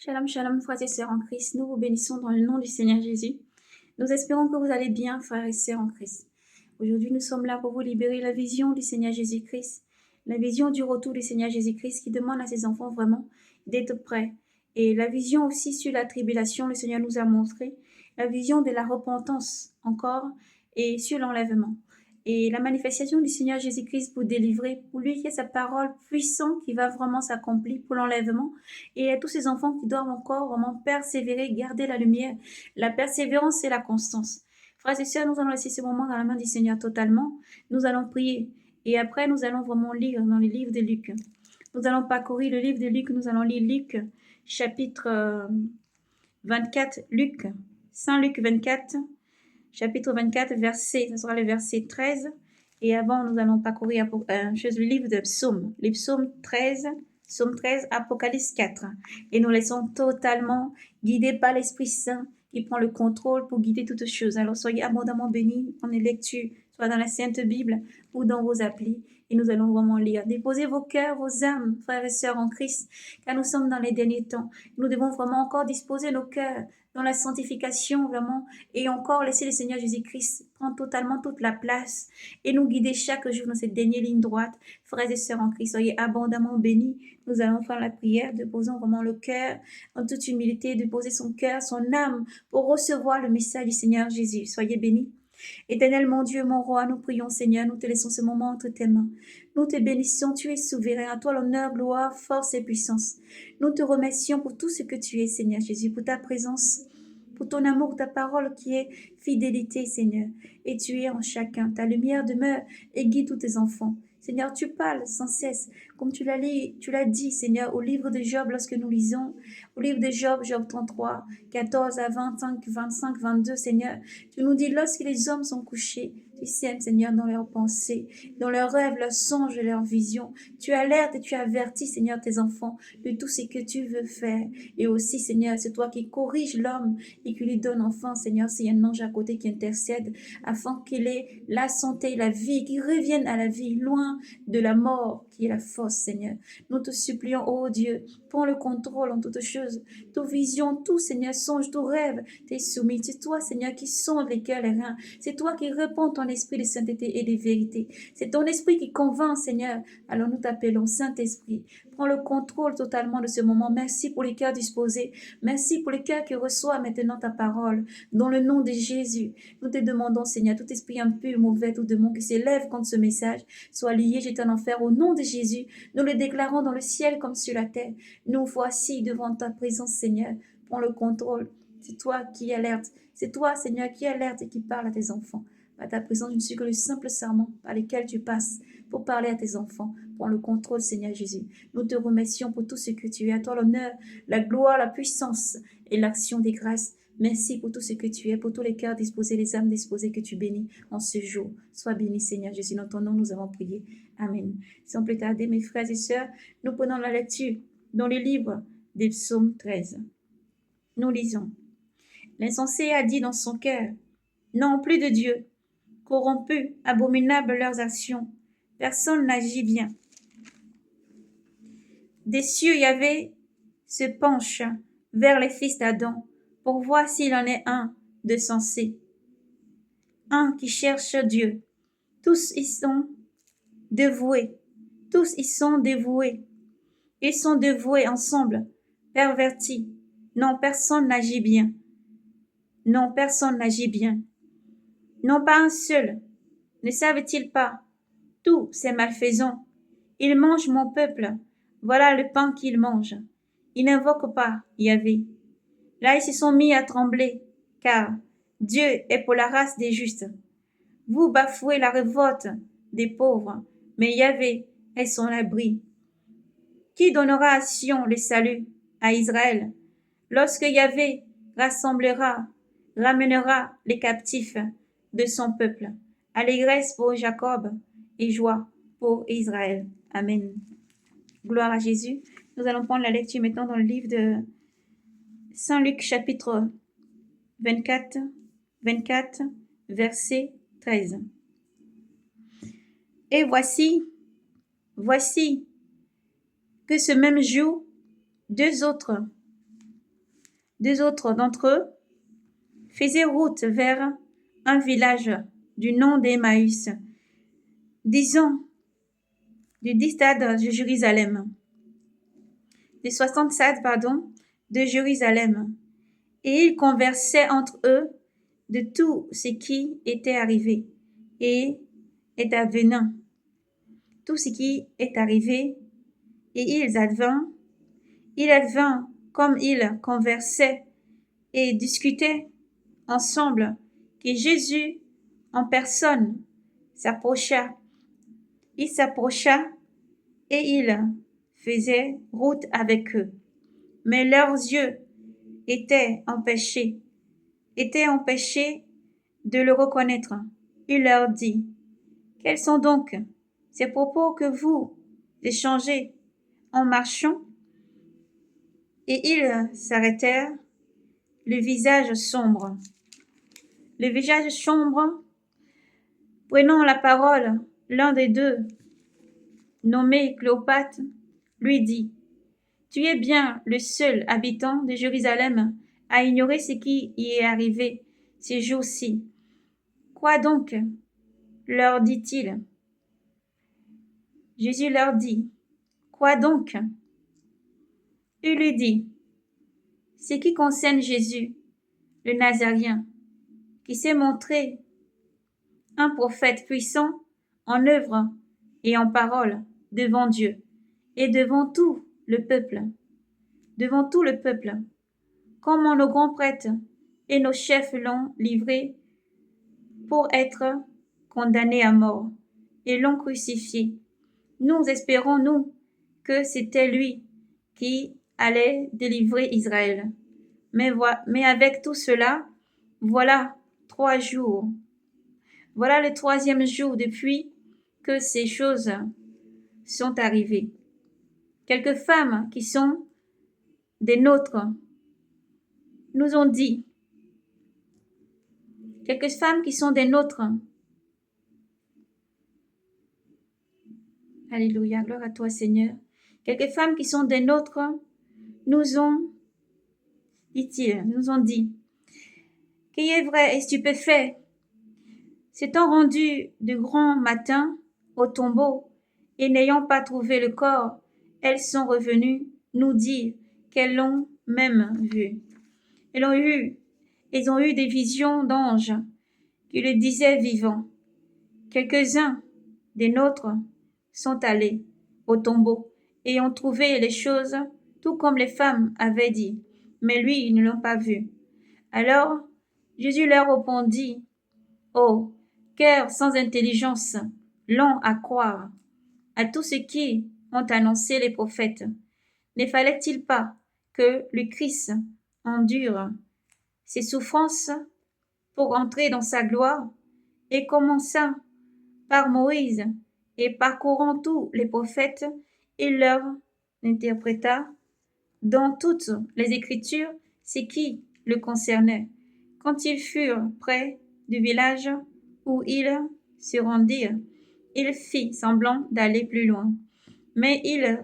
Shalom, shalom, frères et sœurs en Christ. Nous vous bénissons dans le nom du Seigneur Jésus. Nous espérons que vous allez bien, frères et sœurs en Christ. Aujourd'hui, nous sommes là pour vous libérer la vision du Seigneur Jésus-Christ, la vision du retour du Seigneur Jésus-Christ qui demande à ses enfants vraiment d'être prêts. Et la vision aussi sur la tribulation, le Seigneur nous a montré, la vision de la repentance encore et sur l'enlèvement. Et la manifestation du Seigneur Jésus-Christ pour délivrer, pour lui qui est sa parole puissante qui va vraiment s'accomplir pour l'enlèvement. Et à tous ces enfants qui doivent encore vraiment persévérer, garder la lumière, la persévérance et la constance. Frères et sœurs, nous allons laisser ce moment dans la main du Seigneur totalement. Nous allons prier. Et après, nous allons vraiment lire dans le livre de Luc. Nous allons parcourir le livre de Luc. Nous allons lire Luc, chapitre 24. Luc, Saint Luc 24, chapitre 24, verset, ce sera le verset 13. Et avant, nous allons parcourir le livre de Psaume, les psaumes 13, Psaume 13, Apocalypse 4. Et nous laissons totalement guidés par l'Esprit Saint qui prend le contrôle pour guider toutes choses. Alors soyez abondamment bénis en les lectures, soit dans la Sainte Bible ou dans vos applis. Et nous allons vraiment lire. Déposez vos cœurs, vos âmes, frères et sœurs en Christ, car nous sommes dans les derniers temps. Nous devons vraiment encore disposer nos cœurs dans la sanctification, vraiment, et encore laisser le Seigneur Jésus-Christ prendre totalement toute la place et nous guider chaque jour dans cette dernière ligne droite. Frères et sœurs en Christ, soyez abondamment bénis. Nous allons faire la prière, déposons vraiment le cœur en toute humilité, déposer son cœur, son âme pour recevoir le message du Seigneur Jésus. Soyez bénis. Éternel mon Dieu, mon roi, nous prions Seigneur, nous te laissons ce moment entre tes mains. Nous te bénissons, tu es souverain, à toi l'honneur, gloire, force et puissance. Nous te remercions pour tout ce que tu es Seigneur Jésus, pour ta présence, pour ton amour, ta parole qui est fidélité Seigneur. Et tu es en chacun, ta lumière demeure et guide tous tes enfants. Seigneur, tu parles sans cesse, comme tu l'as dit, Seigneur, au livre de Job, lorsque nous lisons, au livre de Job, Job 33, 14 à 25, 22, Seigneur, tu nous dis, lorsque les hommes sont couchés, tu sèmes, Seigneur, dans leurs pensées, dans leurs rêves, leurs songes et leurs visions. Tu alertes et tu avertis, Seigneur, tes enfants de tout ce que tu veux faire. Et aussi, Seigneur, c'est toi qui corriges l'homme et qui lui donne enfin, Seigneur, s'il y a un ange à côté qui intercède, afin qu'il ait la santé, la vie, qu'il revienne à la vie, loin de la mort qui est la force, Seigneur. Nous te supplions, ô Dieu, prends le contrôle en toutes choses. Toute vision, tout, Seigneur, songe, tout rêve, t'es soumis. C'est toi, Seigneur, qui sonde les cœurs, les reins. C'est toi qui répands ton esprit de sainteté et de vérité. C'est ton esprit qui convainc, Seigneur. Alors nous t'appelons Saint-Esprit. Prends le contrôle totalement de ce moment. Merci pour les cœurs disposés. Merci pour les cœurs qui reçoivent maintenant ta parole. Dans le nom de Jésus, nous te demandons, Seigneur, tout esprit impur, mauvais, tout démon qui s'élève contre ce message, soit lié, jeté en enfer. Au nom de Jésus, nous le déclarons dans le ciel comme sur la terre. Nous voici devant ta présence, Seigneur. Prends le contrôle. C'est toi qui alerte. C'est toi, Seigneur, qui alerte et qui parle à tes enfants. Par ta présence, je ne suis que le simple serment par lequel tu passes pour parler à tes enfants. Prends le contrôle, Seigneur Jésus. Nous te remercions pour tout ce que tu es. À toi l'honneur, la gloire, la puissance et l'action des grâces. Merci pour tout ce que tu es, pour tous les cœurs disposés, les âmes disposées que tu bénis en ce jour. Sois béni, Seigneur Jésus. Dans ton nom, nous avons prié. Amen. Sans plus tarder, mes frères et sœurs, nous prenons la lecture dans le livre des psaumes 13. Nous lisons. L'insensé a dit dans son cœur, non, plus de Dieu. Corrompus, abominables leurs actions. Personne n'agit bien. Des cieux, Yahvé se penche vers les fils d'Adam pour voir s'il en est un de sensé, un qui cherche Dieu. Tous y sont dévoués. Tous y sont dévoués. Ils sont dévoués ensemble, pervertis. Non, personne n'agit bien. Non, personne n'agit bien. Non, pas un seul. Ne savent-ils pas? Tous ces malfaisants. Ils mangent mon peuple. Voilà le pain qu'ils mangent. Ils n'invoquent pas Yahvé. Là, ils se sont mis à trembler, car Dieu est pour la race des justes. Vous bafouez la révolte des pauvres, mais Yahvé est son abri. Qui donnera à Sion le salut, à Israël, lorsque Yahvé ramènera les captifs de son peuple, allégresse pour Jacob et joie pour Israël. Amen. Gloire à Jésus. Nous allons prendre la lecture maintenant dans le livre de Saint Luc chapitre 24, verset 13. Et voici que ce même jour, deux autres 2 autres d'entre eux faisaient route vers un village du nom d'Emmaüs, disons du 10 stades de Jérusalem, des 60 stades, de Jérusalem. Et ils conversaient entre eux de tout ce qui était arrivé et est advenant. Tout ce qui est arrivé, et il advint comme ils conversaient et discutaient ensemble que Jésus en personne s'approcha. Il s'approcha et il faisait route avec eux. Mais leurs yeux étaient empêchés de le reconnaître. Il leur dit: quels sont donc ces propos que vous échangez en marchant? Et ils s'arrêtèrent, le visage sombre. Prenant la parole, l'un des deux, nommé Cléopas, lui dit: tu es bien le seul habitant de Jérusalem à ignorer ce qui y est arrivé ces jours-ci. Quoi donc? Leur dit-il. Jésus leur dit: quoi donc? Il lui dit: ce qui concerne Jésus, le Nazaréen, qui s'est montré un prophète puissant en œuvre et en parole devant Dieu et devant tout le peuple, comment nos grands prêtres et nos chefs l'ont livré pour être condamné à mort et l'ont crucifié. Nous espérons, nous, que c'était lui qui allait délivrer Israël. Mais avec tout cela, voilà 3 jours. Voilà le 3e jour depuis que ces choses sont arrivées. Quelques femmes qui sont des nôtres nous ont dit, Alléluia, gloire à toi Seigneur. Quelques femmes qui sont des nôtres nous ont dit, qui est vrai et stupéfait, s'étant rendues de grand matin au tombeau et n'ayant pas trouvé le corps, elles sont revenues nous dire qu'elles l'ont même vu. Elles ont eu des visions d'anges qui le disaient vivant. Quelques-uns des nôtres sont allés au tombeau et ont trouvé les choses tout comme les femmes avaient dit, mais lui, ils ne l'ont pas vu. Alors Jésus leur répondit: oh, cœur sans intelligence, lent à croire à tout ce qui ont annoncé les prophètes. Ne fallait-il pas que le Christ endure ses souffrances pour entrer dans sa gloire? Et commençant par Moïse et parcourant tous les prophètes, il leur interpréta dans toutes les Écritures ce qui le concernait. Quand ils furent près du village où ils se rendirent, il fit semblant d'aller plus loin. Mais il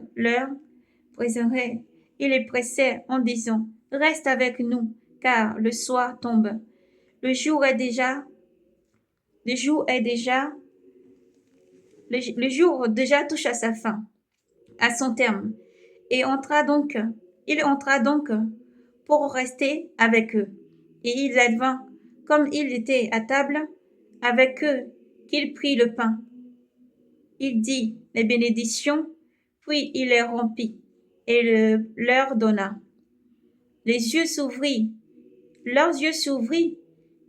les pressait en disant: reste avec nous, car le soir tombe. Le jour déjà touche à sa fin, à son terme, et il entra donc pour rester avec eux. Et il advint, comme il était à table avec eux, qu'il prit le pain. Il dit les bénédictions, puis il les rompit et leur donna. Leurs yeux s'ouvrirent,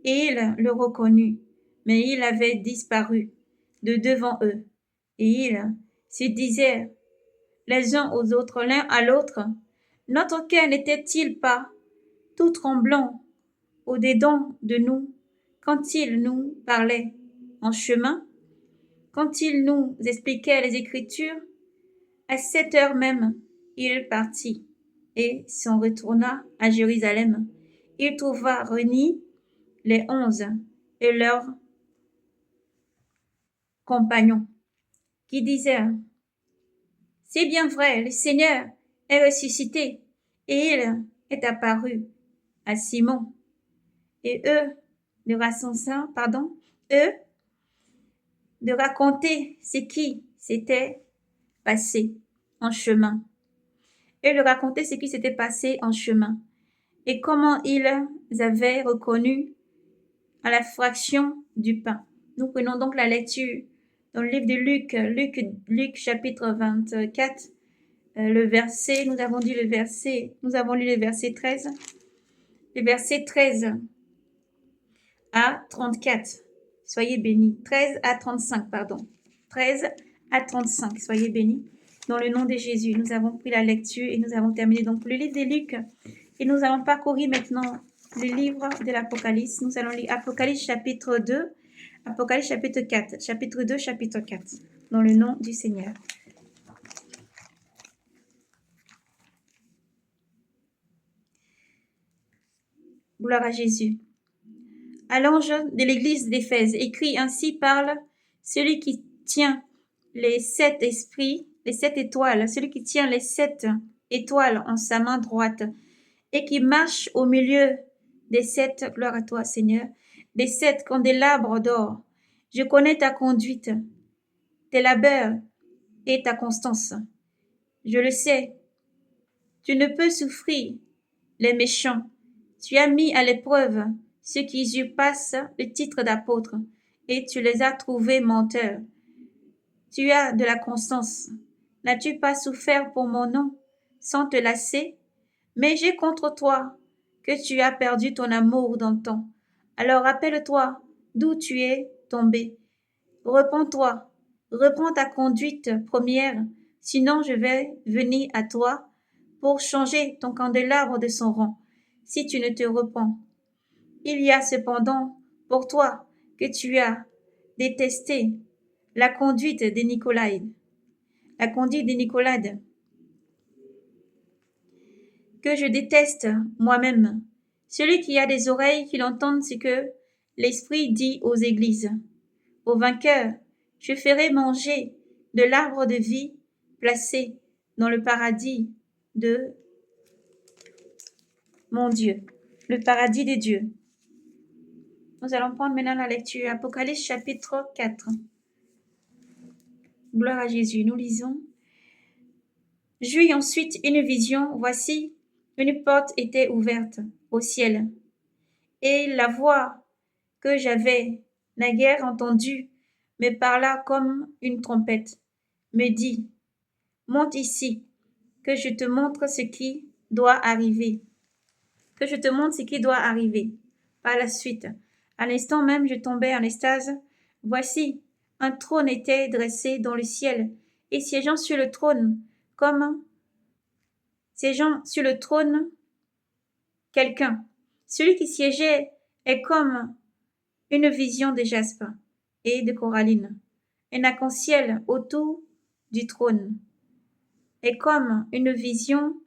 et ils le reconnurent, mais il avait disparu de devant eux. Et ils se disaient les uns aux autres, l'un à l'autre: notre cœur n'était-il pas tout tremblant au-dedans de nous quand il nous parlait en chemin, quand il nous expliquait les Écritures? À cette heure même, il partit et s'en retourna à Jérusalem. Il trouva réunis les 11 et leurs compagnons, qui disaient: c'est bien vrai, le Seigneur est ressuscité et il est apparu à Simon. Et eux, eux, de raconter ce qui s'était passé en chemin. Et de raconter ce qui s'était passé en chemin. Et comment ils avaient reconnu à la fraction du pain. Nous prenons donc la lecture dans le livre de Luc chapitre 24, nous avons lu le verset 13, le verset 13 à 34. Soyez bénis. 13 à 35, pardon. 13 à 35, soyez bénis. Dans le nom de Jésus, nous avons pris la lecture et nous avons terminé donc le livre de Luc. Et nous allons parcourir maintenant le livre de l'Apocalypse. Nous allons lire Apocalypse chapitre 2, Apocalypse chapitre 4, chapitre 2, chapitre 4, dans le nom du Seigneur. Gloire à Jésus. À l'ange de l'église d'Éphèse, écrit ainsi parle celui qui tient les 7 esprits, les 7 étoiles, celui qui tient les 7 étoiles en sa main droite et qui marche au milieu des 7, gloire à toi Seigneur, des 7 candélabres d'or. Je connais ta conduite, tes labeurs et ta constance. Je le sais, tu ne peux souffrir les méchants. Tu as mis à l'épreuve ceux qui usurpassent le titre d'apôtre, et tu les as trouvés menteurs. Tu as de la constance. N'as-tu pas souffert pour mon nom, sans te lasser? Mais j'ai contre toi que tu as perdu ton amour d'antan. Alors rappelle-toi d'où tu es tombé. Repens-toi, reprends ta conduite première, sinon je vais venir à toi pour changer ton candélabre de son rang, si tu ne te repens. Il y a cependant pour toi que tu as détesté la conduite des Nicolaïdes, que je déteste moi-même. Celui qui a des oreilles qu'il entende ce que l'Esprit dit aux églises. Au vainqueur, je ferai manger de l'arbre de vie placé dans le paradis de mon Dieu, le paradis de Dieu. Nous allons prendre maintenant la lecture. Apocalypse chapitre 4. Gloire à Jésus. Nous lisons. J'eus ensuite une vision. Voici, une porte était ouverte au ciel. Et la voix que j'avais naguère entendue me parla comme une trompette, me dit, monte ici, que je te montre ce qui doit arriver. Par la suite, à l'instant même, je tombais en extase. Voici, un trône était dressé dans le ciel, et siégeant sur le trône, quelqu'un. Celui qui siégeait est comme une vision de jaspe et de coralline. Un arc-en-ciel autour du trône est comme une vision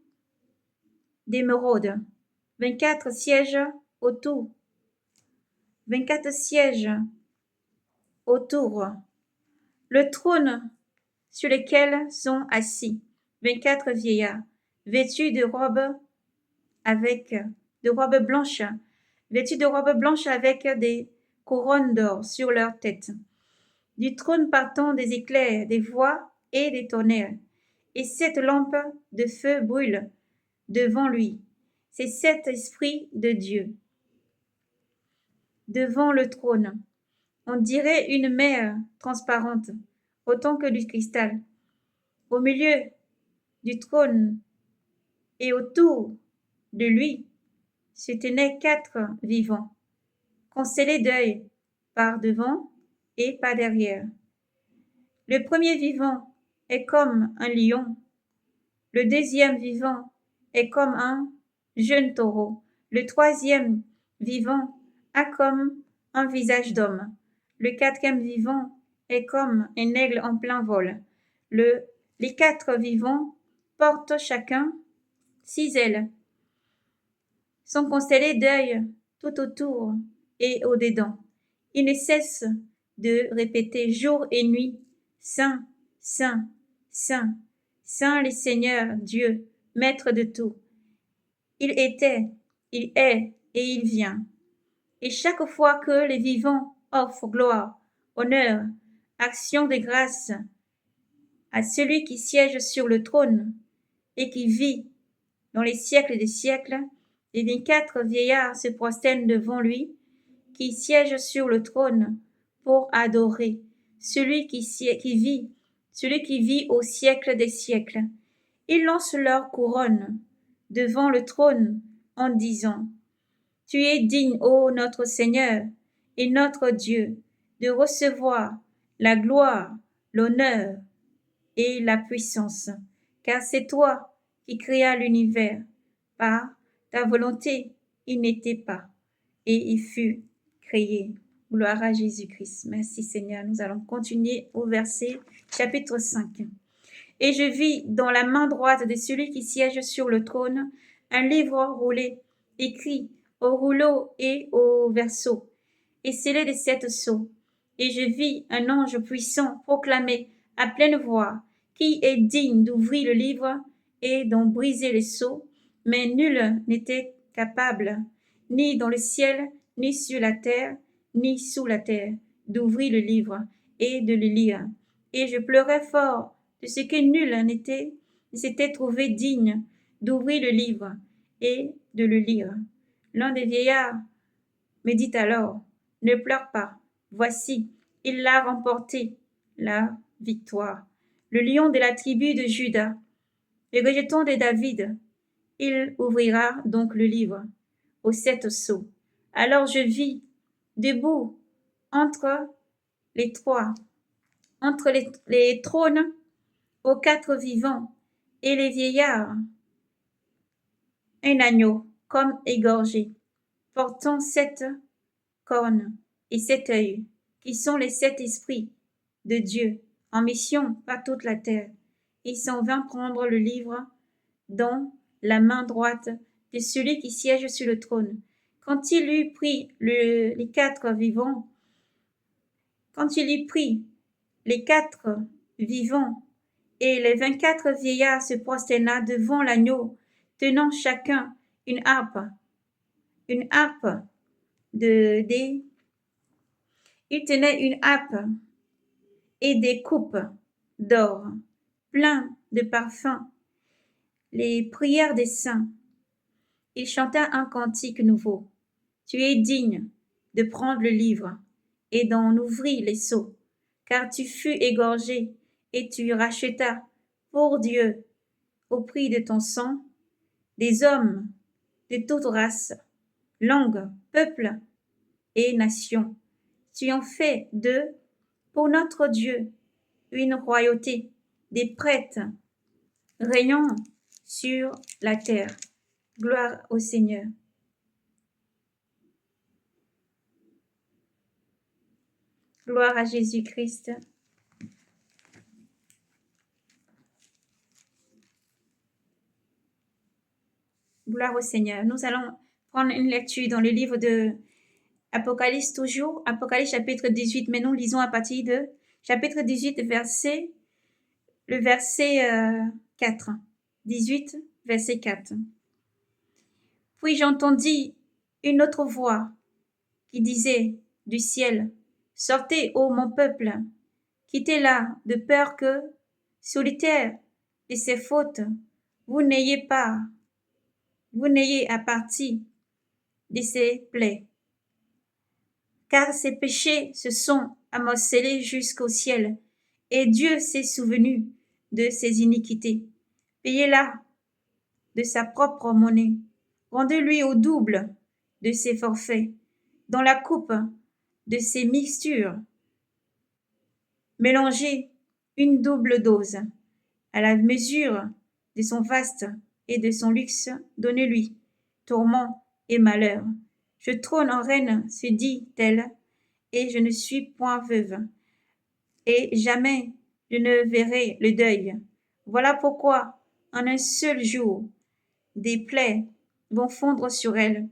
d'émeraude. 24 sièges autour. Le trône sur lequel sont assis 24 vieillards, vêtus de robes blanches avec des couronnes d'or sur leurs têtes. Du trône partant des éclairs, des voix et des tonnerres, et 7 lampes de feu brûlent devant lui. C'est 7 esprits de Dieu. Devant le trône, on dirait une mer transparente, autant que du cristal. Au milieu du trône et autour de lui se tenaient 4 vivants, constellés d'œils par devant et par derrière. Le premier vivant est comme un lion, le deuxième vivant est comme un jeune taureau, le troisième vivant a comme un visage d'homme, le quatrième vivant est comme un aigle en plein vol. Les 4 vivants portent chacun 6 ailes, sont constellés d'œils tout autour et au-dedans. Ils ne cessent de répéter jour et nuit, Saint, Saint, Saint, Saint le Seigneur Dieu, Maître de tout. Il était il est et il vient. Et chaque fois que les vivants offrent gloire, honneur, action de grâce à celui qui siège sur le trône et qui vit dans les siècles des siècles, les 24 vieillards se prosternent devant lui, qui siège sur le trône, pour adorer celui qui vit au siècle des siècles. Ils lancent leur couronne devant le trône en disant: Tu es digne, ô notre Seigneur et notre Dieu, de recevoir la gloire, l'honneur et la puissance, car c'est toi qui créas l'univers. Par ta volonté, il n'était pas, et il fut créé. Gloire à Jésus-Christ. Merci Seigneur. Nous allons continuer au verset chapitre 5. Et je vis dans la main droite de celui qui siège sur le trône un livre roulé, écrit au rouleau et au verso, et scellé de 7 sceaux. Et je vis un ange puissant proclamer à pleine voix: Qui est digne d'ouvrir le livre et d'en briser les sceaux? Mais nul n'était capable, ni dans le ciel, ni sur la terre, ni sous la terre, d'ouvrir le livre et de le lire. Et je pleurais fort de ce que nul ne s'était trouvé digne d'ouvrir le livre et de le lire. L'un des vieillards me dit alors: Ne pleure pas, voici, il a remporté la victoire. Le lion de la tribu de Juda, le rejeton de David, il ouvrira donc le livre aux 7 sceaux. Alors je vis, debout entre les trônes, aux 4 vivants et les vieillards, un agneau comme égorgé, portant 7 cornes et 7 œils, qui sont les 7 esprits de Dieu en mission par toute la terre. Il s'en vint prendre le livre dans la main droite de celui qui siège sur le trône. Quand il eut pris les 4 vivants, et les 24 vieillards se prosterna devant l'agneau, tenant chacun une harpe il tenait une harpe et des coupes d'or, plein de parfums, les prières des saints. Il chanta un cantique nouveau. Tu es digne de prendre le livre et d'en ouvrir les sceaux, car tu fus égorgé et tu rachetas pour Dieu, au prix de ton sang, des hommes de toute race, langue, peuple et nation. Tu en fais d'eux, pour notre Dieu, une royauté, des prêtres régnant sur la terre. Gloire au Seigneur. Gloire à Jésus-Christ. Gloire au Seigneur. Nous allons prendre une lecture dans le livre de Apocalypse toujours, Apocalypse chapitre 18, mais nous lisons à partir de chapitre 18, le verset 4. 18, verset 4. Puis j'entendis une autre voix qui disait du ciel: Sortez, ô mon peuple, quittez là, de peur que, solitaire de ses fautes, vous n'ayez à partir de ses plaies. Car ses péchés se sont amoncelés jusqu'au ciel, et Dieu s'est souvenu de ses iniquités. Payez-la de sa propre monnaie, rendez-lui au double de ses forfaits, dans la coupe de ses mixtures. Mélangez une double dose, à la mesure de son faste et de son luxe, donnez-lui tourment et malheur. Je trône en reine, se dit-elle, et je ne suis point veuve, et jamais je ne verrai le deuil. Voilà pourquoi, en un seul jour, des plaies vont fondre sur elle.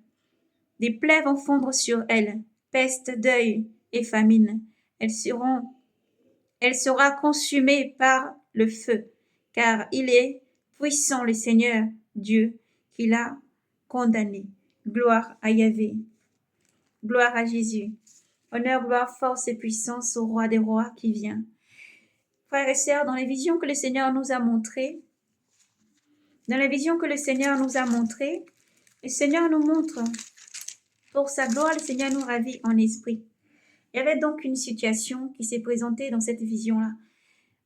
Des plaies vont fondre sur elle, peste, deuil et famine. Elle sera consumée par le feu, car il est puissant le Seigneur Dieu qui l'a condamnée. Gloire à Yahvé. Gloire à Jésus. Honneur, gloire, force et puissance au roi des rois qui vient. Frères et sœurs, dans les visions que le Seigneur nous a montrées, le Seigneur nous montre, pour sa gloire, le Seigneur nous ravit en esprit. Il y avait donc une situation qui s'est présentée dans cette vision-là.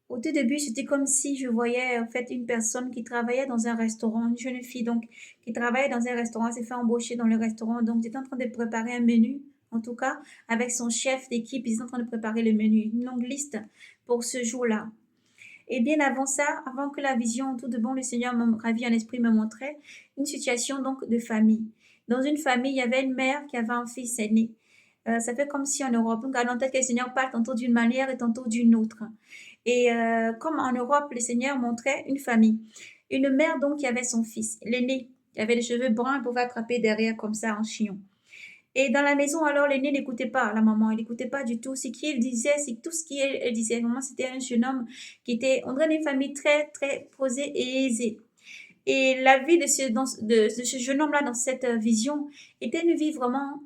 Au tout début, c'était comme si je voyais en fait une personne qui travaillait dans un restaurant, une jeune fille donc qui travaillait dans un restaurant, s'est fait embaucher dans le restaurant, donc j'étais en train de préparer un menu, en tout cas avec son chef d'équipe, ils étaient en train de préparer le menu, une longue liste pour ce jour-là. Et bien avant ça, avant que la vision, tout de bon, le Seigneur me ravit en esprit me montrait une situation donc de famille. Dans une famille, il y avait une mère qui avait un fils aîné. Ça fait comme si en Europe, on garde en tête que le Seigneur parle tantôt d'une manière et tantôt d'une autre. Et comme en Europe, le Seigneur montrait une famille. Une mère donc qui avait son fils, l'aîné, qui avait les cheveux bruns, elle pouvait attraper derrière comme ça en chignon. Et dans la maison, alors l'aîné n'écoutait pas la maman, elle n'écoutait pas du tout. Ce qu'il disait, c'est tout ce qu'elle disait. Vraiment, c'était un jeune homme qui était, on dirait, d'une famille très, très posée et aisée. Et la vie de ce jeune homme-là dans cette vision était une vie vraiment,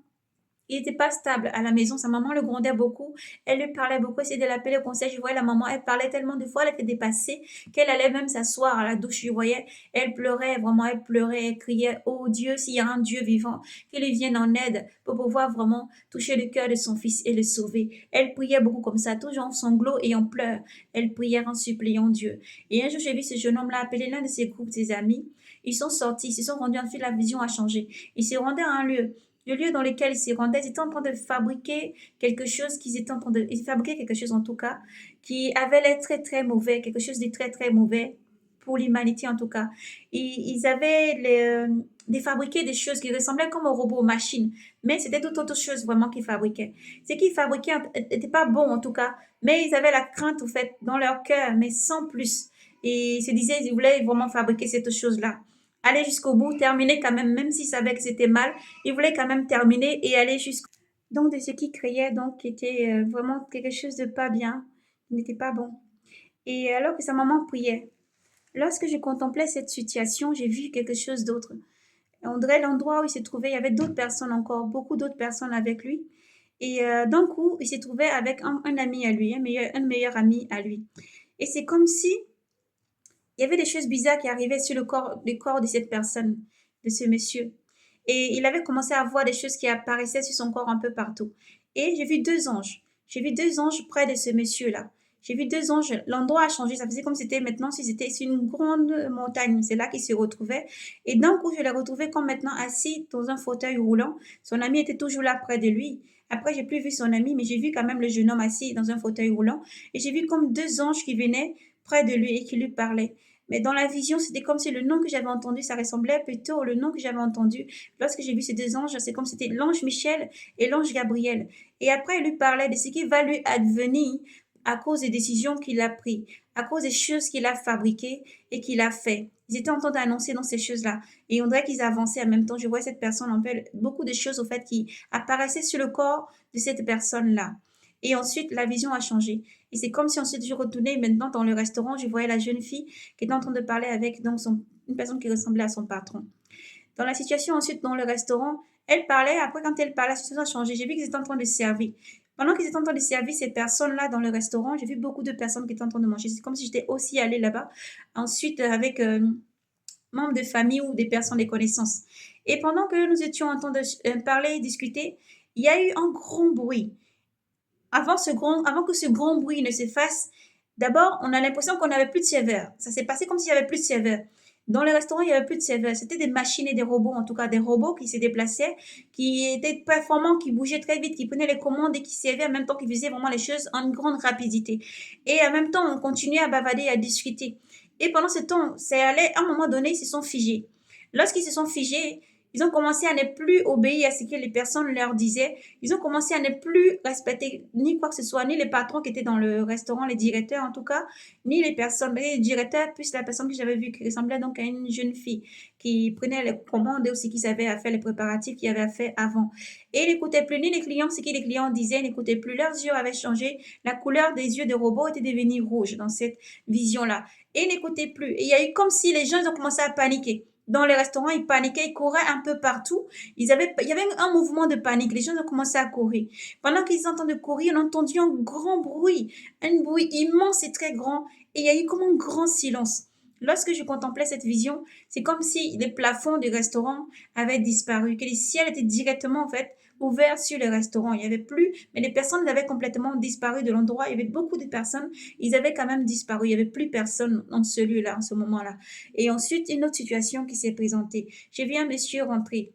il n'était pas stable à la maison. Sa maman le grondait beaucoup. Elle lui parlait beaucoup, essayait de l'appeler au conseil. Je voyais la maman, elle parlait tellement de fois, elle était dépassée qu'elle allait même s'asseoir à la douche. Je voyais, elle pleurait, vraiment, elle pleurait, elle criait, oh Dieu, s'il y a un Dieu vivant, qu'il lui vienne en aide pour pouvoir vraiment toucher le cœur de son fils et le sauver. Elle priait beaucoup comme ça, toujours en sanglots et en pleurs. Elle priait en suppliant Dieu. Et un jour, j'ai vu ce jeune homme-là appeler l'un de ses groupes, ses amis. Ils sont sortis, ils se sont rendus, ensuite la vision a changé. Ils se rendaient à un lieu. Le lieu dans lequel ils s'y rendaient, ils étaient en train de fabriquer quelque chose qu'ils étaient en train de... Ils fabriquaient quelque chose en tout cas, qui avait l'air très très mauvais, quelque chose de très très mauvais pour l'humanité en tout cas. Ils avaient des fabriqués des choses qui ressemblaient comme aux robots, aux machines, mais c'était tout autre chose vraiment qu'ils fabriquaient. Ce qu'ils fabriquaient n'était pas bon en tout cas, mais ils avaient la crainte au fait dans leur cœur, mais sans plus. Et ils se disaient, ils voulaient vraiment fabriquer cette chose-là, aller jusqu'au bout, terminer quand même, même s'ils savaient que c'était mal, ils voulaient quand même terminer et aller jusqu'au bout. Donc de ce qui créait, donc, qui était vraiment quelque chose de pas bien, qui n'était pas bon. Et alors que sa maman priait, lorsque je contemplais cette situation, j'ai vu quelque chose d'autre. On dirait l'endroit où il se trouvait, il y avait d'autres personnes encore, beaucoup d'autres personnes avec lui. Et d'un coup, il s'est trouvé avec un ami à lui, un meilleur ami à lui. Et c'est comme si il y avait des choses bizarres qui arrivaient sur le corps de cette personne, de ce monsieur. Et il avait commencé à voir des choses qui apparaissaient sur son corps un peu partout. Et j'ai vu deux anges. J'ai vu deux anges près de ce monsieur-là. J'ai vu deux anges. L'endroit a changé. Ça faisait comme si c'était maintenant, si c'était sur une grande montagne. C'est là qu'il se retrouvait. Et d'un coup, je l'ai retrouvé comme maintenant assis dans un fauteuil roulant. Son ami était toujours là près de lui. Après, j'ai plus vu son ami, mais j'ai vu quand même le jeune homme assis dans un fauteuil roulant. Et j'ai vu comme deux anges qui venaient près de lui et qui lui parlaient. Mais dans la vision, c'était comme si le nom que j'avais entendu, ça ressemblait plutôt au nom que j'avais entendu lorsque j'ai vu ces deux anges. C'est comme si c'était l'ange Michel et l'ange Gabriel. Et après, il lui parlait de ce qui va lui advenir à cause des décisions qu'il a prises, à cause des choses qu'il a fabriquées et qu'il a fait. Ils étaient en train d'annoncer dans ces choses-là. Et on dirait qu'ils avançaient en même temps. Je vois cette personne, en fait, beaucoup de choses, au fait, qui apparaissaient sur le corps de cette personne-là. Et ensuite, la vision a changé. Et c'est comme si ensuite je retournais maintenant dans le restaurant, je voyais la jeune fille qui était en train de parler avec donc une personne qui ressemblait à son patron. Dans la situation ensuite dans le restaurant, elle parlait, après quand elle parlait, la situation a changé. J'ai vu qu'ils étaient en train de servir. Pendant qu'ils étaient en train de servir ces personnes-là dans le restaurant, j'ai vu beaucoup de personnes qui étaient en train de manger. C'est comme si j'étais aussi allée là-bas. Ensuite, avec membres de famille ou des personnes, des connaissances. Et pendant que nous étions en train de parler et discuter, il y a eu un grand bruit. Avant que ce grand bruit ne se fasse, d'abord, on a l'impression qu'on n'avait plus de serveurs. Ça s'est passé comme s'il n'y avait plus de serveurs. Dans le restaurant, il n'y avait plus de serveurs. C'était des machines et des robots, en tout cas des robots qui se déplaçaient, qui étaient performants, qui bougeaient très vite, qui prenaient les commandes et qui servaient en même temps, qui faisaient vraiment les choses en grande rapidité. Et en même temps, on continuait à bavarder et à discuter. Et pendant ce temps, ça allait, à un moment donné, ils se sont figés. Lorsqu'ils se sont figés, ils ont commencé à ne plus obéir à ce que les personnes leur disaient. Ils ont commencé à ne plus respecter ni quoi que ce soit, ni les patrons qui étaient dans le restaurant, les directeurs en tout cas, ni les personnes, les directeurs, plus la personne que j'avais vue qui ressemblait donc à une jeune fille qui prenait les commandes aussi, qui savait à faire les préparatifs qu'il avait fait avant. Et ils n'écoutaient plus ni les clients, ce que les clients disaient, ils n'écoutaient plus. Leurs yeux avaient changé. La couleur des yeux des robots était devenue rouge dans cette vision-là. Et ils n'écoutaient plus. Et il y a eu comme si les gens ils ont commencé à paniquer. dans les restaurants, ils paniquaient, ils couraient un peu partout. Il y avait un mouvement de panique. Les gens ont commencé à courir. Pendant qu'ils étaient en train de courir, on a entendu un bruit immense et très grand. Et il y a eu comme un grand silence. Lorsque je contemplais cette vision, c'est comme si les plafonds du restaurant avaient disparu, que les ciels étaient directement en fait ouverts sur le restaurant. Il n'y avait plus, mais les personnes avaient complètement disparu de l'endroit. Il y avait beaucoup de personnes, ils avaient quand même disparu. Il n'y avait plus personne dans ce lieu-là, en ce moment-là. Et ensuite, une autre situation qui s'est présentée. J'ai vu un monsieur rentrer.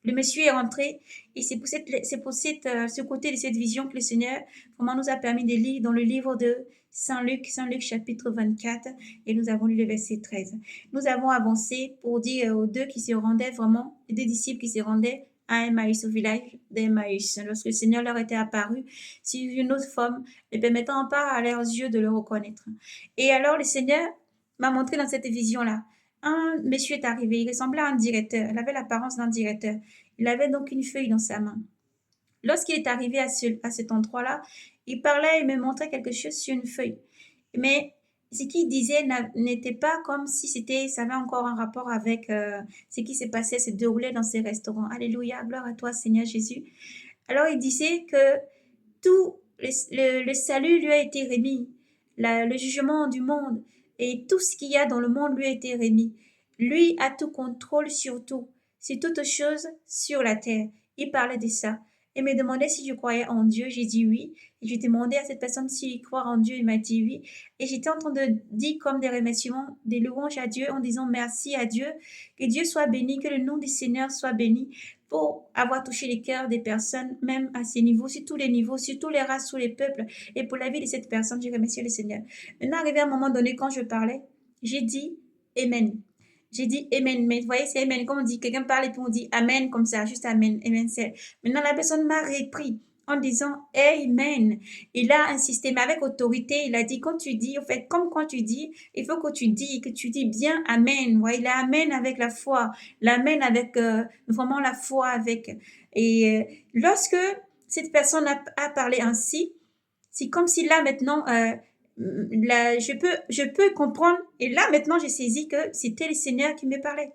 Le monsieur est rentré et c'est pour ce côté de cette vision que le Seigneur vraiment nous a permis de lire dans le livre de Saint Luc chapitre 24 et nous avons lu le verset 13. Nous avons avancé pour dire aux deux qui se rendaient vraiment, les deux disciples qui se rendaient à Emmaüs, au village d'Emmaüs, lorsque le Seigneur leur était apparu sur une autre forme, les permettant pas à leurs yeux de le reconnaître. Et alors le Seigneur m'a montré dans cette vision-là un monsieur est arrivé, il ressemblait à un directeur, il avait l'apparence d'un directeur. Il avait donc une feuille dans sa main. Lorsqu'il est arrivé à cet endroit-là, il parlait et me montrait quelque chose sur une feuille. Mais ce qu'il disait n'était pas comme si ça avait encore un rapport avec ce qui se déroulait dans ces restaurants. Alléluia, gloire à toi Seigneur Jésus. Alors il disait que tout le salut lui a été remis, le jugement du monde et tout ce qu'il y a dans le monde lui a été remis. Lui a tout contrôle sur tout, sur toutes choses sur la terre. Il parlait de ça. Il me demandait si je croyais en Dieu. J'ai dit oui. Et je demandais à cette personne s'il croit en Dieu. Il m'a dit oui. Et j'étais en train de dire comme des remerciements, des louanges à Dieu en disant merci à Dieu. Que Dieu soit béni, que le nom du Seigneur soit béni pour avoir touché les cœurs des personnes, même à ces niveaux, sur tous les niveaux, sur tous les races, tous les peuples, et pour la vie de cette personne, je remercie le Seigneur. Maintenant, arrivé à un moment donné, quand je parlais, j'ai dit Amen. J'ai dit Amen, mais vous voyez, c'est Amen, comme on dit, quelqu'un parle et puis on dit Amen comme ça, juste Amen, Amen, c'est. Maintenant, la personne m'a repris en disant Amen. Il a insisté, mais avec autorité, il a dit, quand tu dis, en fait, comme quand tu dis, il faut que tu dis bien Amen. Ouais, il a Amen avec la foi, l'Amen avec vraiment la foi avec. Et lorsque cette personne a parlé ainsi, c'est comme si là maintenant, là, je peux comprendre. Et là maintenant, j'ai saisi que c'était le Seigneur qui me parlait.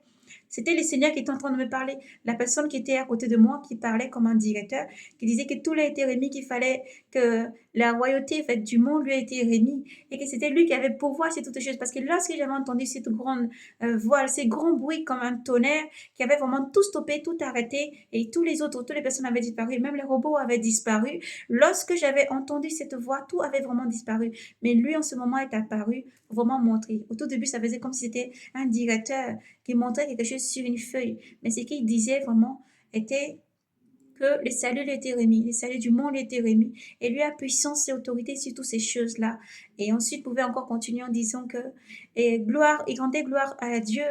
C'était le Seigneur qui était en train de me parler. La personne qui était à côté de moi, qui parlait comme un directeur, qui disait que tout lui a été remis, qu'il fallait que la royauté en fait, du monde lui a été remis et que c'était lui qui avait pouvoir sur toutes choses. Parce que lorsque j'avais entendu cette grande voix, ces grands bruits comme un tonnerre, qui avait vraiment tout stoppé, tout arrêté et toutes les personnes avaient disparu, même les robots avaient disparu. Lorsque j'avais entendu cette voix, tout avait vraiment disparu. Mais lui, en ce moment, est apparu, vraiment montré. Au tout début, ça faisait comme si c'était un directeur qui montrait quelque chose sur une feuille. Mais ce qu'il disait vraiment était que le salut lui était remis, le salut du monde lui était remis, et lui a puissance et autorité sur toutes ces choses-là. Et ensuite, pouvait encore continuer en disant que, et gloire, et rendait gloire à Dieu,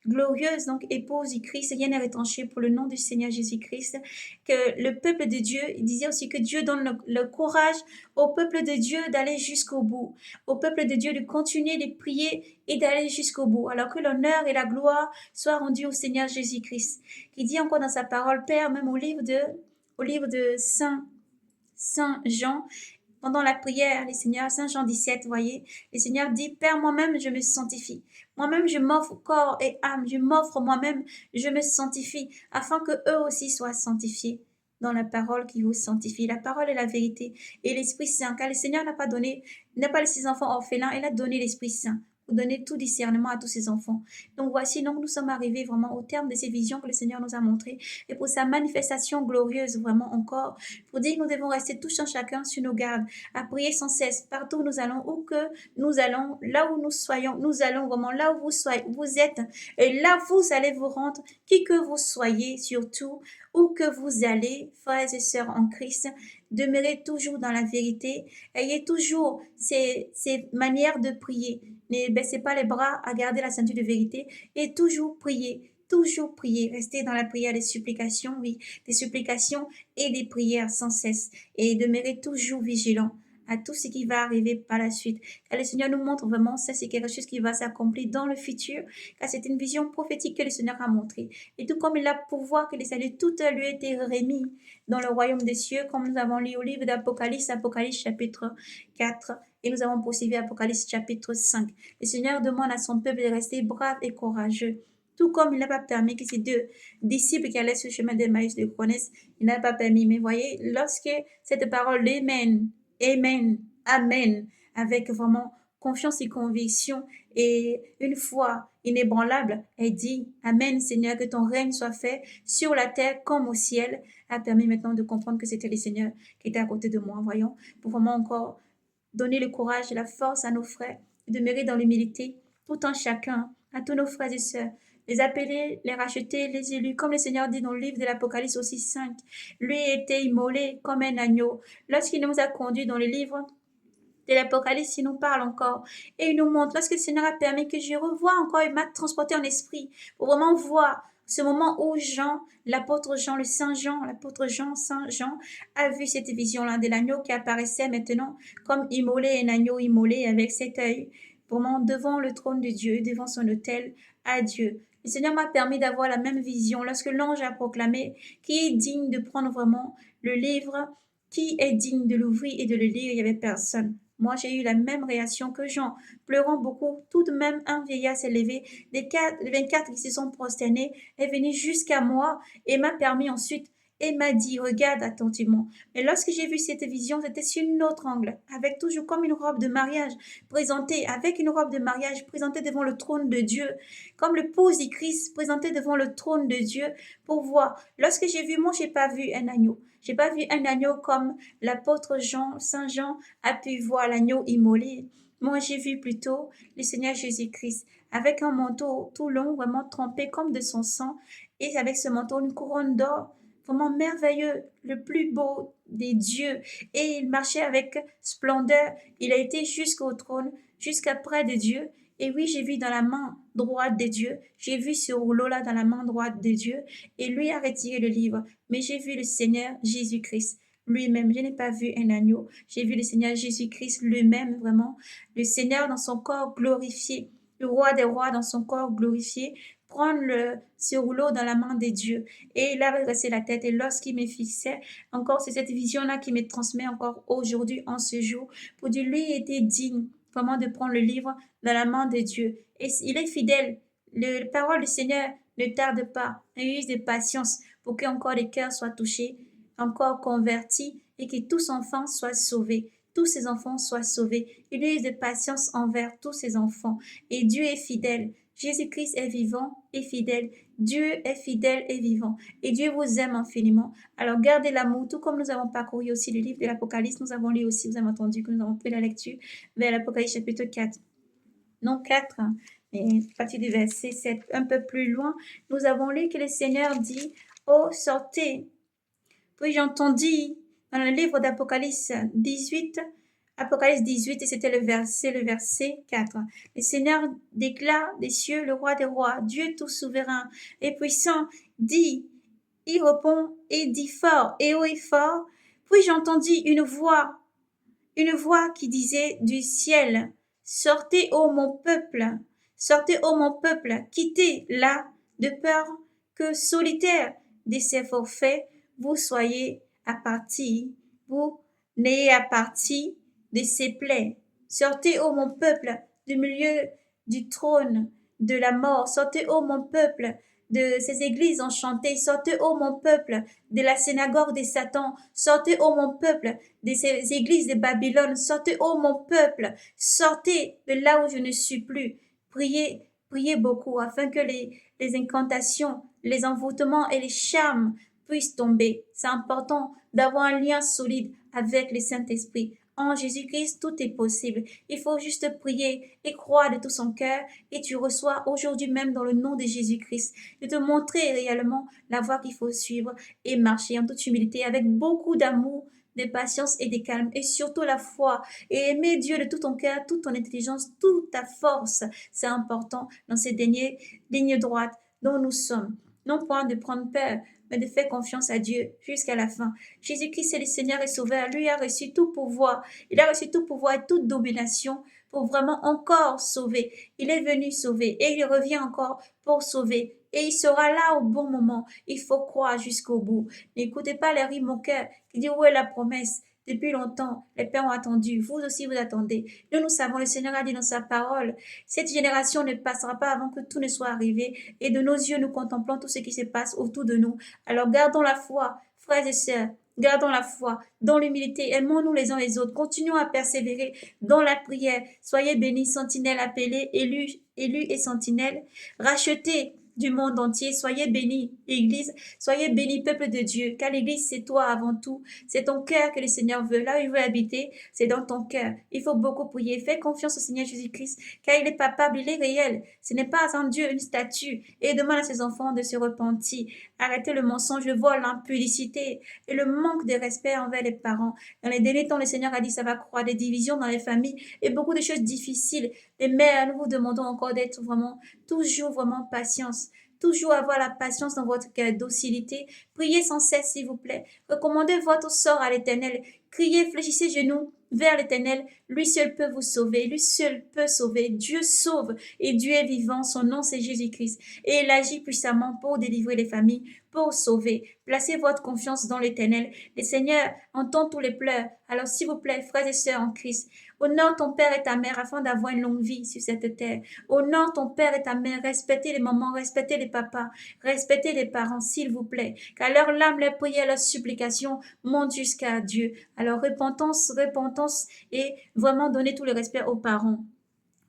glorieuse, donc épouse du Christ, rien n'est retranché pour le nom du Seigneur Jésus-Christ, que le peuple de Dieu, il disait aussi que Dieu donne le courage au peuple de Dieu d'aller jusqu'au bout, au peuple de Dieu de continuer de prier et d'aller jusqu'au bout, alors que l'honneur et la gloire soient rendus au Seigneur Jésus-Christ, qui dit encore dans sa parole, Père, même au livre de Saint Jean, pendant la prière, les seigneurs, Saint Jean 17, voyez, le Seigneur dit, Père, moi-même, je me sanctifie. Moi-même, je m'offre corps et âme. Je m'offre moi-même, je me sanctifie, afin que eux aussi soient sanctifiés dans la parole qui vous sanctifie. La parole est la vérité. Et l'Esprit Saint, car le Seigneur n'a pas laissé ses enfants orphelins, il a donné l'Esprit Saint pour donner tout discernement à tous ses enfants. Donc voici, donc nous sommes arrivés vraiment au terme de ces visions que le Seigneur nous a montrées et pour sa manifestation glorieuse vraiment encore, pour dire que nous devons rester tous en chacun sur nos gardes, à prier sans cesse, partout où nous allons, où que nous allons, là où nous soyons, nous allons vraiment là où vous êtes, et là vous allez vous rendre, qui que vous soyez surtout, où que vous allez, frères et sœurs en Christ, demeurez toujours dans la vérité, ayez toujours ces manières de prier, ne baissez pas les bras à garder la ceinture de vérité et toujours prier. Toujours prier, rester dans la prière des supplications, oui, des supplications et des prières sans cesse et demeurer toujours vigilant à tout ce qui va arriver par la suite. Car le Seigneur nous montre vraiment ça, c'est quelque chose qui va s'accomplir dans le futur, car c'est une vision prophétique que le Seigneur a montrée. Et tout comme il a pouvoir que le salut tout lui a été remis dans le royaume des cieux, comme nous avons lu au livre d'Apocalypse, Apocalypse chapitre 4, et nous avons poursuivi Apocalypse chapitre 5. Le Seigneur demande à son peuple de rester brave et courageux. tout comme il n'a pas permis que ces deux disciples qui allaient sur le chemin d'Emmaüs le connaissent, il n'a pas permis. Mais voyez, lorsque cette parole Amen, Amen, Amen, avec vraiment confiance et conviction et une foi inébranlable, elle dit Amen Seigneur, que ton règne soit fait sur la terre comme au ciel, a permis maintenant de comprendre que c'était le Seigneur qui était à côté de moi, voyons, pour vraiment encore donner le courage et la force à nos frères, de demeurer dans l'humilité, tout en chacun, à tous nos frères et sœurs, les appeler, les racheter, les élus, comme le Seigneur dit dans le livre de l'Apocalypse aussi 5. Lui était immolé comme un agneau. Lorsqu'il nous a conduits dans le livre de l'Apocalypse, il nous parle encore et il nous montre, lorsque le Seigneur a permis que je revoie encore, il m'a transporté en esprit pour vraiment voir ce moment où Jean, l'apôtre Jean, le Saint Jean, l'apôtre Jean, Saint Jean, a vu cette vision-là de l'agneau qui apparaissait maintenant comme immolé, un agneau immolé avec cet œil, vraiment devant le trône de Dieu, devant son autel à Dieu. Le Seigneur m'a permis d'avoir la même vision lorsque l'ange a proclamé qui est digne de prendre vraiment le livre, qui est digne de l'ouvrir et de le lire, il n'y avait personne. Moi, j'ai eu la même réaction que Jean, pleurant beaucoup. Tout de même, un vieillard s'est levé. Les 24 qui se sont prosternés est venu jusqu'à moi et m'a permis ensuite et m'a dit, regarde attentivement. Mais lorsque j'ai vu cette vision, c'était sur un autre angle, avec toujours comme une robe de mariage présentée, avec une robe de mariage présentée devant le trône de Dieu, comme l'épouse du Christ présentée devant le trône de Dieu pour voir. Lorsque j'ai vu, moi, j'ai pas vu un agneau. J'ai pas vu un agneau comme l'apôtre Jean, Saint Jean a pu voir l'agneau immolé. Moi, j'ai vu plutôt le Seigneur Jésus-Christ avec un manteau tout long, vraiment trempé comme de son sang, et avec ce manteau, une couronne d'or, vraiment merveilleux, le plus beau des dieux. Et il marchait avec splendeur. Il a été jusqu'au trône, jusqu'à près de Dieu. Et oui, j'ai vu dans la main droite de Dieu, j'ai vu ce rouleau-là dans la main droite de Dieu, et lui a retiré le livre. Mais j'ai vu le Seigneur Jésus-Christ lui-même. Je n'ai pas vu un agneau. J'ai vu le Seigneur Jésus-Christ lui-même, vraiment. Le Seigneur dans son corps glorifié. Le roi des rois dans son corps glorifié. Prendre ce rouleau dans la main de Dieu. Et il a redressé la tête. Et lorsqu'il me fixait, encore c'est cette vision-là qui me transmet encore aujourd'hui, en ce jour, pour dire, lui était digne vraiment de prendre le livre dans la main de Dieu. Et il est fidèle. La parole du Seigneur ne tarde pas. Il use de patience pour que encore les cœurs soient touchés, encore convertis, et que tous enfants soient sauvés. Tous ces enfants soient sauvés. Il use de patience envers tous ses enfants. Et Dieu est fidèle. Jésus-Christ est vivant et fidèle. Dieu est fidèle et vivant. Et Dieu vous aime infiniment. Alors gardez l'amour, tout comme nous avons parcouru aussi le livre de l'Apocalypse. Nous avons lu aussi, vous avez entendu que nous avons pris la lecture vers l'Apocalypse chapitre 4. Non 4, hein, mais à partir du verset 7, un peu plus loin, nous avons lu que le Seigneur dit, oh, sortez. Puis j'entendis dans le livre d'Apocalypse 18, et c'était le verset 4. Le Seigneur déclare des cieux, le roi des rois, Dieu tout souverain et puissant, dit, il répond et dit fort et haut et fort. Puis j'entendis une voix qui disait du ciel, sortez, ô mon peuple, quittez là, de peur que solitaire de ces forfaits, vous soyez à partir, vous n'ayez à partir de ces plaies. Sortez, ô mon peuple, du milieu du trône de la mort. Sortez, ô mon peuple, de ces églises enchantées. Sortez, ô mon peuple, de la synagogue de Satan. Sortez, ô mon peuple, de ces églises de Babylone. Sortez, ô mon peuple, sortez de là où je ne suis plus. Priez, priez beaucoup afin que les incantations, les envoûtements et les charmes puissent tomber. C'est important d'avoir un lien solide avec le Saint-Esprit. En Jésus-Christ, tout est possible. Il faut juste prier et croire de tout son cœur et tu reçois aujourd'hui même dans le nom de Jésus-Christ de te montrer réellement la voie qu'il faut suivre et marcher en toute humilité avec beaucoup d'amour, de patience et de calme et surtout la foi et aimer Dieu de tout ton cœur, toute ton intelligence, toute ta force. C'est important dans ces dernières lignes droites dont nous sommes. Non point de prendre peur, mais de faire confiance à Dieu jusqu'à la fin. Jésus-Christ est le Seigneur et Sauveur. Lui a reçu tout pouvoir. Il a reçu tout pouvoir et toute domination pour vraiment encore sauver. Il est venu sauver et il revient encore pour sauver. Et il sera là au bon moment. Il faut croire jusqu'au bout. N'écoutez pas les rimes au cœur qui disent où est la promesse. depuis longtemps. Les pères ont attendu. Vous aussi, vous attendez. Nous savons, le Seigneur a dit dans sa parole, cette génération ne passera pas avant que tout ne soit arrivé. Et de nos yeux, nous contemplons tout ce qui se passe autour de nous. Alors gardons la foi, frères et sœurs. Gardons la foi dans l'humilité. Aimons-nous les uns les autres. Continuons à persévérer dans la prière. Soyez bénis, sentinelles appelés, élus et sentinelles, rachetés du monde entier. Soyez bénis, Église. Soyez bénis, peuple de Dieu. Car l'Église, c'est toi avant tout. C'est ton cœur que le Seigneur veut. Là où il veut habiter, c'est dans ton cœur. Il faut beaucoup prier. Fais confiance au Seigneur Jésus-Christ, car il est papable, il est réel. Ce n'est pas un Dieu, une statue. Et demande à ses enfants de se repentir. Arrêtez le mensonge, le vol, l'impudicité et le manque de respect envers les parents. Dans les derniers temps, le Seigneur a dit ça va croître, des divisions dans les familles et beaucoup de choses difficiles. Les mères, nous vous demandons encore d'être vraiment, toujours vraiment patience. Toujours avoir la patience dans votre cœur, docilité. Priez sans cesse, s'il vous plaît. Recommandez votre sort à l'Éternel. Criez, fléchissez genoux vers l'Éternel. Lui seul peut vous sauver. Lui seul peut sauver. Dieu sauve et Dieu est vivant. Son nom, c'est Jésus-Christ. Et il agit puissamment pour délivrer les familles, pour sauver. Placez votre confiance dans l'Éternel. Le Seigneur entend tous les pleurs. Alors, s'il vous plaît, frères et sœurs en Christ, honore ton père et ta mère afin d'avoir une longue vie sur cette terre. Honore ton père et ta mère. Respectez les mamans, respectez les papas, respectez les parents, s'il vous plaît. Car leur larmes, leurs prières, leurs supplications montent jusqu'à Dieu. Alors, repentance et vraiment donner tout le respect aux parents.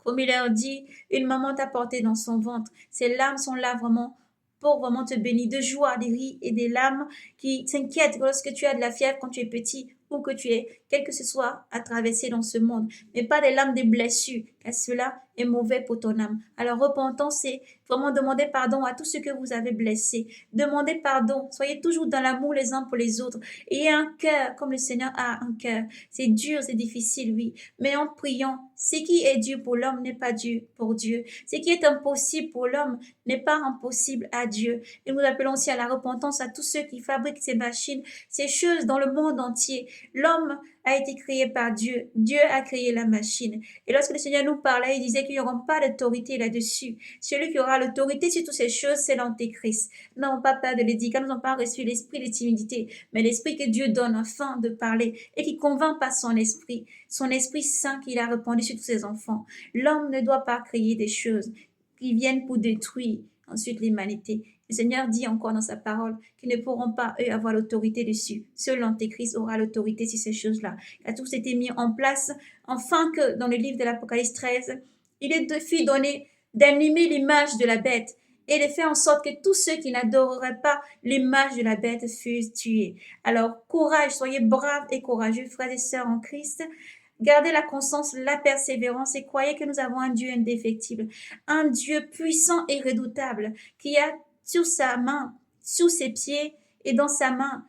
Comme il leur dit, une maman t'a porté dans son ventre. Ces larmes sont là vraiment pour vraiment te bénir de joie, des rires et des larmes qui s'inquiètent lorsque tu as de la fièvre quand tu es petit ou que tu es, quel que ce soit, à traverser dans ce monde. Mais pas des larmes des blessures, car cela est mauvais pour ton âme. Alors, repentance, c'est vraiment demander pardon à tous ceux que vous avez blessés. Demandez pardon. Soyez toujours dans l'amour les uns pour les autres. Ayez un cœur comme le Seigneur a un cœur. C'est dur, c'est difficile, oui. Mais en priant, ce qui est dur pour l'homme n'est pas dur pour Dieu. Ce qui est impossible pour l'homme n'est pas impossible à Dieu. Et nous appelons aussi à la repentance à tous ceux qui fabriquent ces machines, ces choses dans le monde entier. L'homme a été créé par Dieu. Dieu a créé la machine. Et lorsque le Seigneur nous parlait, il disait qu'il n'y aura pas d'autorité là-dessus. Celui qui aura l'autorité sur toutes ces choses, c'est l'Antéchrist. Nous n'avons pas peur de le dire, car nous n'avons pas reçu l'esprit de timidité, mais l'esprit que Dieu donne afin de parler et qui convainc par son esprit saint qu'il a répandu sur tous ses enfants. L'homme ne doit pas créer des choses qui viennent pour détruire ensuite l'humanité. Le Seigneur dit encore dans sa parole qu'ils ne pourront pas, eux, avoir l'autorité dessus. Seul l'Antéchrist aura l'autorité sur ces choses-là. Car tout s'était mis en place, afin que, dans le livre de l'Apocalypse 13, il fut donné d'animer l'image de la bête et de faire en sorte que tous ceux qui n'adoreraient pas l'image de la bête fussent tués. Alors, courage, soyez braves et courageux, frères et sœurs en Christ. Gardez la constance, la persévérance et croyez que nous avons un Dieu indéfectible, un Dieu puissant et redoutable qui a sur sa main, sous ses pieds et dans sa main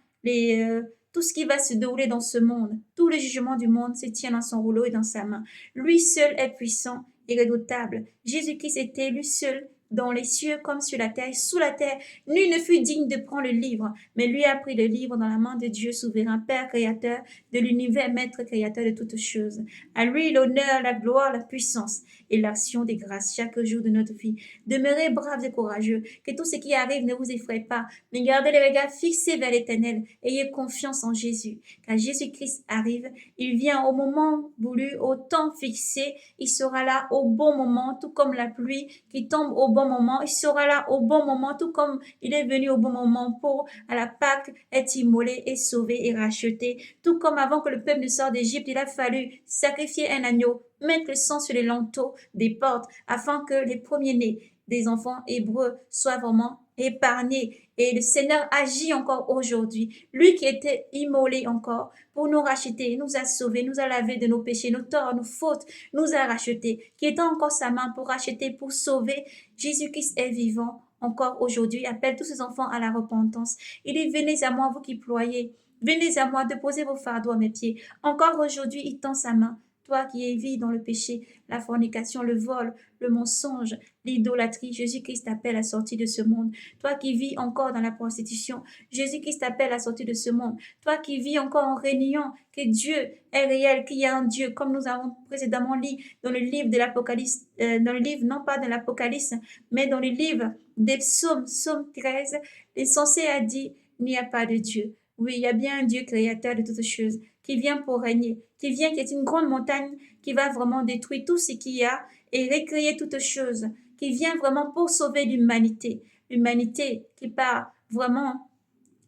tout ce qui va se dérouler dans ce monde. Tous les jugements du monde se tiennent dans son rouleau et dans sa main. Lui seul est puissant et redoutable. Jésus-Christ était lui seul dans les cieux comme sur la terre, sous la terre. Nul ne fut digne de prendre le livre, mais lui a pris le livre dans la main de Dieu souverain, Père créateur de l'univers, Maître créateur de toutes choses. À lui l'honneur, la gloire, la puissance et l'action des grâces chaque jour de notre vie. Demeurez braves et courageux, que tout ce qui arrive ne vous effraie pas, mais gardez les regards fixés vers l'Éternel. Ayez confiance en Jésus. Quand Jésus-Christ arrive, il vient au moment voulu, au temps fixé. Il sera là au bon moment, tout comme la pluie qui tombe au bon moment. Il sera là au bon moment, tout comme il est venu au bon moment pour, à la Pâque, être immolé et sauvé et racheté. Tout comme avant que le peuple ne sorte d'Égypte, il a fallu sacrifier un agneau, mettre le sang sur les linteaux des portes, afin que les premiers-nés des enfants hébreux soient vraiment épargnés. Et le Seigneur agit encore aujourd'hui. Lui qui était immolé encore pour nous racheter, nous a sauvés, nous a lavés de nos péchés, nos torts, nos fautes, nous a rachetés, qui étend encore sa main pour racheter, pour sauver. Jésus-Christ est vivant encore aujourd'hui, appelle tous ses enfants à la repentance. Il dit, venez à moi, vous qui ployez, venez à moi, déposez vos fardeaux à mes pieds. Encore aujourd'hui, il tend sa main. Toi qui es vie dans le péché, la fornication, le vol, le mensonge, l'idolâtrie, Jésus-Christ t'appelle à sortir de ce monde. Toi qui vis encore dans la prostitution, Jésus-Christ t'appelle à sortir de ce monde. Toi qui vis encore en réunion que Dieu est réel, qu'il y a un Dieu, comme nous avons précédemment lu dans le livre de l'Apocalypse, dans le livre, non pas de l'Apocalypse, mais dans le livre des psaumes, psaume 13, l'essentiel a dit, il n'y a pas de Dieu. Oui, il y a bien un Dieu créateur de toutes choses, qui vient pour régner, qui est une grande montagne qui va vraiment détruire tout ce qu'il y a et recréer toutes choses, qui vient vraiment pour sauver l'humanité. L'humanité qui part vraiment,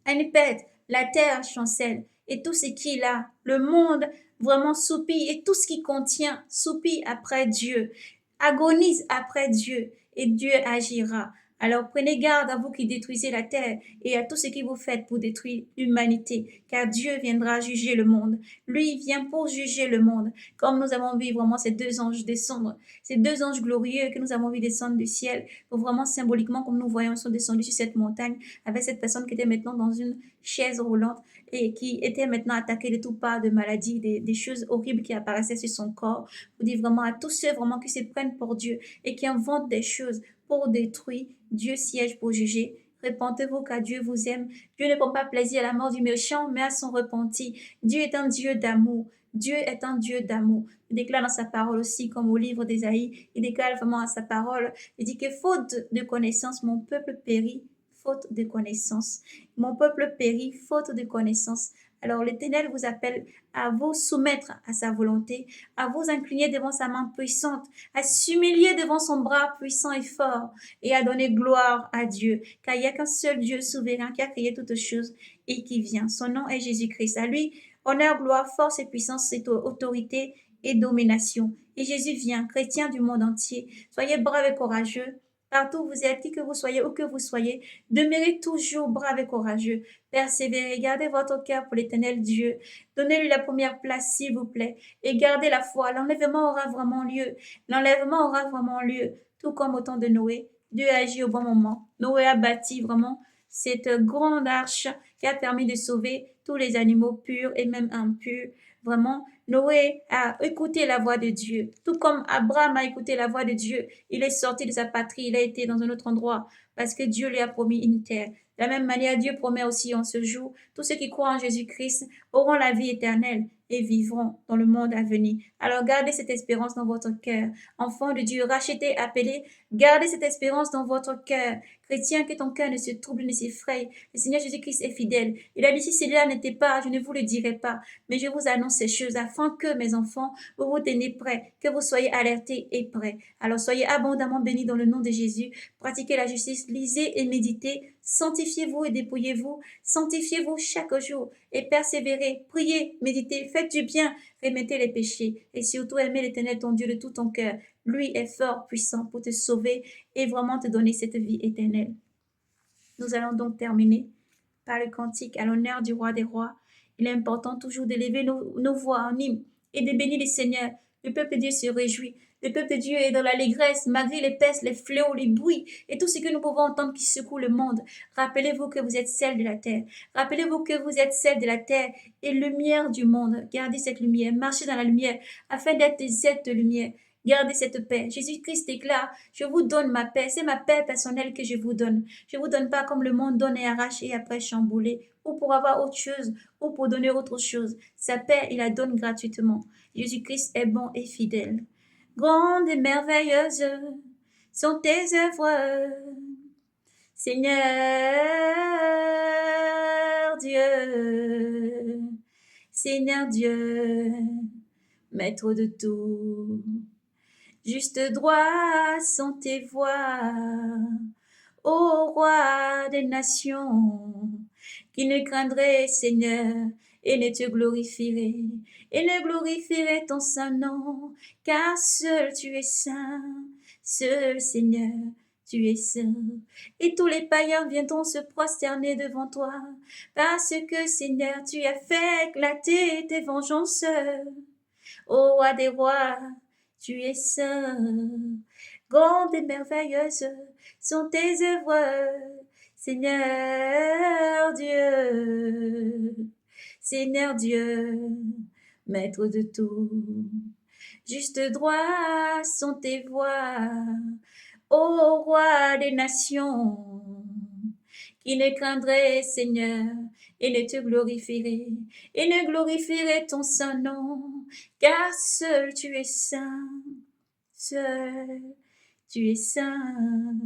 elle pète, la terre chancelle et tout ce qu'il a, le monde vraiment soupire et tout ce qui contient soupire après Dieu, agonise après Dieu et Dieu agira. Alors prenez garde à vous qui détruisez la terre et à tout ce que vous faites pour détruire l'humanité, car Dieu viendra juger le monde. Lui il vient pour juger le monde, comme nous avons vu vraiment ces deux anges descendre, ces deux anges glorieux que nous avons vu descendre du ciel, pour vraiment symboliquement, comme nous voyons, sont descendus sur cette montagne avec cette personne qui était maintenant dans une chaise roulante et qui était maintenant attaquée de toutes parts de maladies, des choses horribles qui apparaissaient sur son corps. Vous dites vraiment à tous ceux vraiment qui se prennent pour Dieu et qui inventent des choses pour détruire, Dieu siège pour juger. Repentez-vous car Dieu vous aime. Dieu ne prend pas plaisir à la mort du méchant, mais à son repenti. Dieu est un Dieu d'amour. Dieu est un Dieu d'amour. Il déclare dans sa parole aussi, comme au livre d'Ésaïe, il déclare vraiment à sa parole, il dit que faute de connaissance, mon peuple périt, faute de connaissance. Mon peuple périt, faute de connaissance. Alors l'Éternel vous appelle à vous soumettre à sa volonté, à vous incliner devant sa main puissante, à s'humilier devant son bras puissant et fort, et à donner gloire à Dieu, car il n'y a qu'un seul Dieu souverain qui a créé toutes choses et qui vient. Son nom est Jésus-Christ. À lui, honneur, gloire, force et puissance, c'est autorité et domination. Et Jésus vient, chrétien du monde entier. Soyez braves et courageux. Partout où vous êtes, qui que vous soyez, où que vous soyez, demeurez toujours braves et courageux. Persévérez, gardez votre cœur pour l'Éternel Dieu. Donnez-lui la première place, s'il vous plaît, et gardez la foi. L'enlèvement aura vraiment lieu. L'enlèvement aura vraiment lieu, tout comme au temps de Noé. Dieu a agi au bon moment. Noé a bâti vraiment cette grande arche qui a permis de sauver tous les animaux purs et même impurs. Vraiment, Noé a écouté la voix de Dieu, tout comme Abraham a écouté la voix de Dieu. Il est sorti de sa patrie, il a été dans un autre endroit parce que Dieu lui a promis une terre. De la même manière, Dieu promet aussi en ce jour, tous ceux qui croient en Jésus-Christ auront la vie éternelle et vivront dans le monde à venir. Alors gardez cette espérance dans votre cœur. Enfants de Dieu, rachetés, appelés, gardez cette espérance dans votre cœur. Chrétien, que ton cœur ne se trouble, ne s'effraie. Le Seigneur Jésus-Christ est fidèle. Il a dit, si cela n'était pas, je ne vous le dirai pas. Mais je vous annonce ces choses afin que, mes enfants, vous vous tenez prêts, que vous soyez alertés et prêts. Alors soyez abondamment bénis dans le nom de Jésus. Pratiquez la justice, lisez et méditez. Sanctifiez-vous et dépouillez-vous. Sanctifiez-vous chaque jour et persévérez. Priez, méditez, faites du bien, remettez les péchés. Et surtout, aimez l'Éternel ton Dieu de tout ton cœur. Lui est fort, puissant pour te sauver et vraiment te donner cette vie éternelle. Nous allons donc terminer par le cantique à l'honneur du roi des rois. Il est important toujours d'élever nos voix en hymne et de bénir le Seigneur. Le peuple de Dieu se réjouit. Le peuple de Dieu est dans l'allégresse, malgré les pestes, les fléaux, les bruits et tout ce que nous pouvons entendre qui secoue le monde. Rappelez-vous que vous êtes celle de la terre. Rappelez-vous que vous êtes celle de la terre et lumière du monde. Gardez cette lumière, marchez dans la lumière afin d'être des êtres de lumière. Gardez cette paix. Jésus-Christ déclare, je vous donne ma paix. C'est ma paix personnelle que je vous donne. Je vous donne pas comme le monde donne et arrache et après chamboulé, ou pour avoir autre chose, ou pour donner autre chose. Sa paix, il la donne gratuitement. Jésus-Christ est bon et fidèle. Grandes et merveilleuses sont tes œuvres, Seigneur Dieu, Seigneur Dieu, Maître de tout. Juste droit sont tes voies, ô roi des nations, qui ne craindrait, Seigneur, et ne te glorifierait, et ne glorifierait ton saint nom, car seul tu es saint, seul Seigneur, tu es saint. Et tous les païens viendront se prosterner devant toi, parce que, Seigneur, tu as fait éclater tes vengeances, ô roi des rois, tu es saint. Grande et merveilleuse sont tes œuvres, Seigneur Dieu, Seigneur Dieu, Maître de tout. Juste droit sont tes voies, ô roi des nations, qui ne craindrait, Seigneur, et ne te glorifierait, et ne glorifierait ton saint nom, car seul tu es saint, seul tu es saint.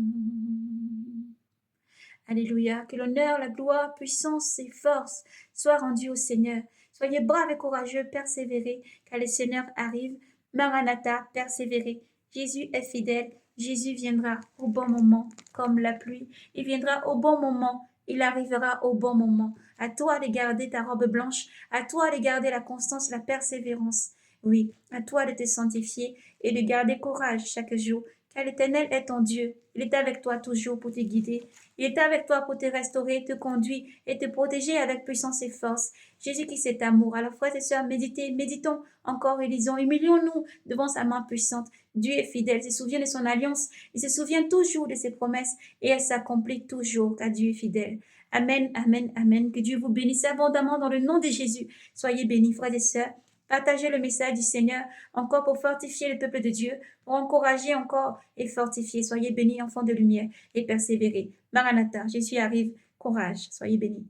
Alléluia. Que l'honneur, la gloire, puissance et force soient rendus au Seigneur. Soyez braves et courageux, persévérez, car le Seigneur arrive. Maranatha, persévérez. Jésus est fidèle. Jésus viendra au bon moment, comme la pluie. Il viendra au bon moment. Il arrivera au bon moment. À toi de garder ta robe blanche. À toi de garder la constance, la persévérance. Oui, à toi de te sanctifier et de garder courage chaque jour, car l'Éternel est ton Dieu. Il est avec toi toujours pour te guider. Il est avec toi pour te restaurer, te conduire et te protéger avec puissance et force. Jésus-Christ est amour. Alors, frères et sœurs, méditons encore et lisons. Humilions-nous devant sa main puissante. Dieu est fidèle, il se souvient de son alliance, il se souvient toujours de ses promesses et elle s'accomplit toujours, car Dieu est fidèle. Amen, amen, amen. Que Dieu vous bénisse abondamment dans le nom de Jésus. Soyez bénis, frères et sœurs. Partagez le message du Seigneur encore pour fortifier le peuple de Dieu, pour encourager encore et fortifier. Soyez bénis, enfants de lumière, et persévérez. Maranatha, Jésus arrive. Courage, soyez bénis.